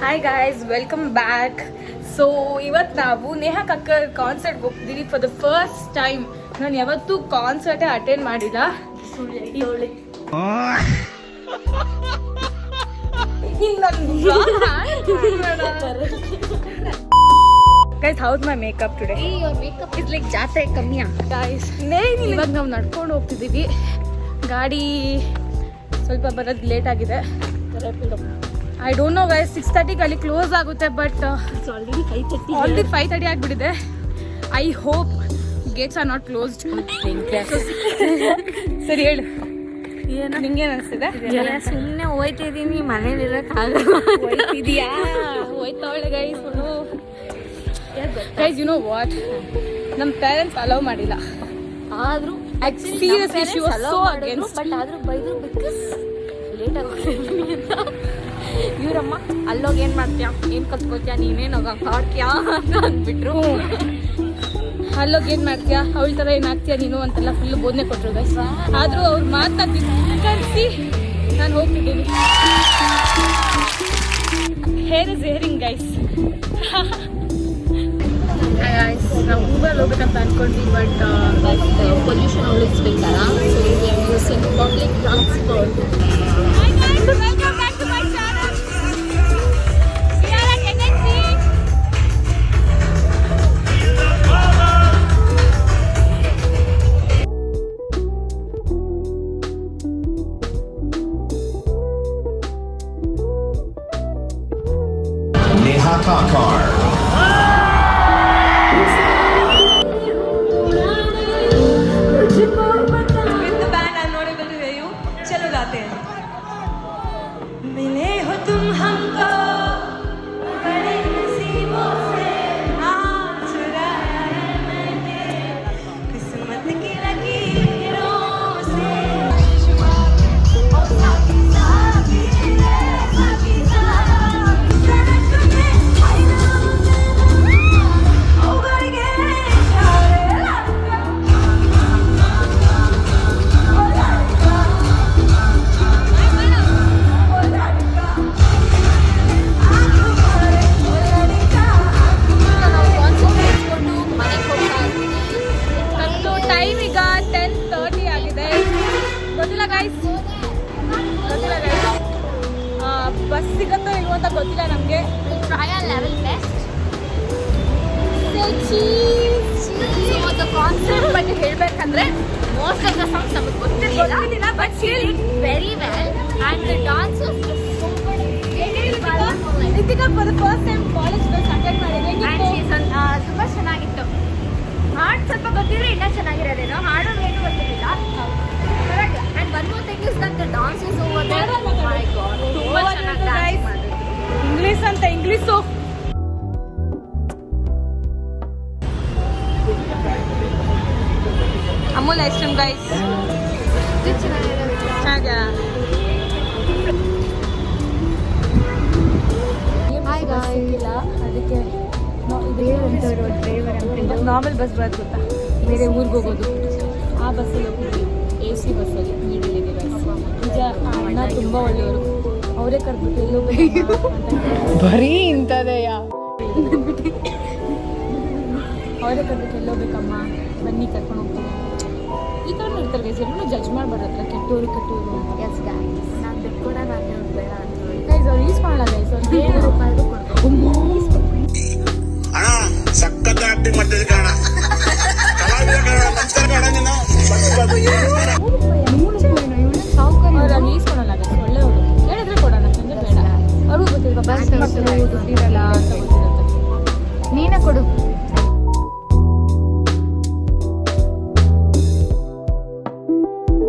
Hi guys, welcome back. So ಇವತ್ತು ನಾವು ನೇಹಾ ಕಕ್ಕರ್ ಕಾನ್ಸರ್ಟ್ಗೆ ಹೋಗ್ತಿದ್ದೀವಿ ಫಾರ್ ದ ಫಸ್ಟ್ ಟೈಮ್. ನಾನು ಯಾವತ್ತೂ ಕಾನ್ಸರ್ಟೇ ಅಟೆಂಡ್ ಮಾಡಿಲ್ಲ. Guys, how's my makeup today? Makeup is like ಜಾತ್ರೆ ಕಮ್ಮಿಯಾ ಗೈಸ್? ಇವಾಗ ನಾವು ನಡ್ಕೊಂಡು ಹೋಗ್ತಿದ್ದೀವಿ. ಗಾಡಿ ಸ್ವಲ್ಪ ಬರೋದು ಲೇಟ್ ಆಗಿದೆ. ಐ ಡೋಂಟ್ ನೋ ಗೈಸ್, 6:30 ಅಲ್ಲಿ ಕ್ಲೋಸ್ ಆಗುತ್ತೆ, ಬಟ್ ಆಲ್ರೆಡಿ 5:30 ಆಗಿಬಿಟ್ಟಿದೆ. I hope gates are not closed. ಸರಿ ಹೇಳು, ನಿಂಗೇನು ಅನಿಸ್ತಿದೆ? ಸುಮ್ಮನೆ ಹೋಯ್ತಿದ್ದೀನಿ, ಮನೇಲಿ ಇರೋಕ್ಕಾಗಲ್ಲ. ಹೋಯ್ತಿದ್ಯಾ? ಹೋಯ್ತಾವಳೆ guys. Guys, you know what, ನಮ್ಮ ಪೇರೆಂಟ್ಸ್ ಅಲೌ ಮಾಡಿಲ್ಲ. ಆದರೂ seriously she was so against. But ಆದರೂ ಬೈದ್ರು ಬಿಕಾಸ್ ಲೇಟ್ ಆಗೋಗ್ತೀನಿ ಅಂತ. ಇವರಮ್ಮ ಅಲ್ಲೋಗಿ ಏನು ಮಾಡ್ತೀಯಾ, ಏನು ಕಲ್ತ್ಕೊಳ್ತೀಯಾ, ನೀನೇನು ಆಡ್ತೀಯಾ ಅಂತ ಅಂದ್ಬಿಟ್ರು. ಅಲ್ಲೋಗಿ ಏನು ಮಾಡ್ತೀಯಾ, ಅವಳ ಥರ ಏನಾಗ್ತೀಯಾ ನೀನು ಅಂತೆಲ್ಲ ಫುಲ್ ಬೋಧನೆ ಕೊಟ್ಟರು ಗೈಸ್. ಆದರೂ ಅವ್ರು ಮಾತಾಡ್ತಿದ್ದು ಕಲಿಸಿ ನಾನು ಹೋಗ್ತಿದ್ದೀನಿ. Hair is hairing guys. ನಾವು ಊಬರ್ ಹೋಗ್ಬೇಕಂತ ಅನ್ಕೊಂಡ್ವಿ, ಬಟ್ ಪೊಲ್ಯೂಷನ್ ಆಲ್ವೇಸ್ ಬೇಕಲ್ಲ, so we are using public transport. Neha Kakkar. With the band, I'm not able to hear you. चलो गाते हैं. मिले हो तुम हमको बड़े नसीबों से, हाथ चुराया है मैंने किस्मत की लकीरों से. ಟೈಮ್ ಈಗ 10:30 ಆಗಿದೆ. ಗೊತ್ತಿಲ್ಲ ಗೈಸ್, ಬಸ್ ಸಿಗತ್ತೋ ಇಲ್ವೋ ಅಂತ ಗೊತ್ತಿಲ್ಲ ನಮಗೆ. Trial level best the concert ಬಗ್ಗೆ ಹೇಳಬೇಕಂದ್ರೆ ಮೋಸ್ಟ್ ಆಫ್ ದ ಸಾಂಗ್ಸ್ ನಮಗೆ ಗೊತ್ತಿರಲಿಲ್ಲ, but she did very well and the dances Ritika for the first time college bus attend ಮಾಡಿದೆ. ತುಂಬ ಚೆನ್ನಾಗಿತ್ತು. ಹಾಡು ಸ್ವಲ್ಪ ಗೊತ್ತಿದ್ರೆ ಇನ್ನೂ ಚೆನ್ನಾಗಿರೋದೇನೋ, ಹಾಡು ಏನು ಗೊತ್ತಿರಲಿಲ್ಲ. And one more thing is that the dances over there, my God, ತುಂಬ ಚೆನ್ನಾಗಿ ಡ್ಯಾನ್ಸ್ ಮಾಡಿದ್ರು. ಇಂಗ್ಲೀಷ್ ಅಂತ English. Amul ice cream guys, ಚೆನ್ನಾಗಿದೆಯಾ? ಇಲ್ಲ ಅದಕ್ಕೆ ನಾರ್ಮಲ್ ಬಸ್ ಬರೋದು ಗೊತ್ತಾ, ಬೇರೆ ಊರಿಗೆ ಹೋಗೋದು, ಆ ಬಸ್ಸಲ್ಲಿ ಹೋಗ್ತೀವಿ. AC ಬಸ್ಸಲ್ಲಿ ನೀಡಿಲ್ಲಿದೆ ಗೈಸ್. ನಿಜ, ಆ ಅಣ್ಣ ತುಂಬ ಒಳ್ಳೆಯವರು. ಅವರೇ ಕರ್ಬಿಟ್ಟು ಎಲ್ಲೋ ಬರೀ ಇಂಥದೆಯಾ ಅವರೇ ಕರ್ಬಿಟ್ಟು ಎಲ್ಲೋ ಬೇಕಮ್ಮ ಬನ್ನಿ ಕರ್ಕೊಂಡು ಹೋಗ್ತೀನಿ. ಈ ಥರ ಇರ್ತಾರೆ ಗೈಸ್, ಎಲ್ಲರೂ ಜಡ್ಜ್ ಮಾಡಬಾರ್ದು ಕೆಟ್ಟವರು ಕೆಟ್ಟವರು ಅಂತ. ಎಸ್ ಗೈಸ್, ನಾನು ದುಡ್ಡು ಕೂಡ ನಾನು ಬೇಡ ಅಂತ ಗೈಸ್ ಅವ್ರು ಯೂಸ್ ಮಾಡಲ್ಲ ಗೈಸ್. ಅವ್ರು ₹100 ಕೊಡ್ಬೇಕು. ಅಣ್ಣ ಸಖತ್ ಆಕ್ಟಿಂಗ್ ಮಾಡ್ತಿದ್ದೆ ಕಣ, ಕಲಾವಿದ ಕಣ, ನಮಸ್ಕಾರ ಕಣ ನೀನು. ಅವ್ರು ಅಲ್ಲಿ ಈಸ್ಕೊಳಲ್ಲ ಗೈಸ್, ಒಳ್ಳೆಯವರು. ಹೇಳಿದ್ರೆ ಕೊಡೋಣ, ಅಂದರೆ ಬೇಡ. ಅವ್ರಿಗೂ ಗೊತ್ತಿಲ್ಲ ದುಡ್ಡಿರಲ್ಲ ಅಂತ ಗೊತ್ತಿರುತ್ತೆ. ನೀನೇ ಕೊಡು.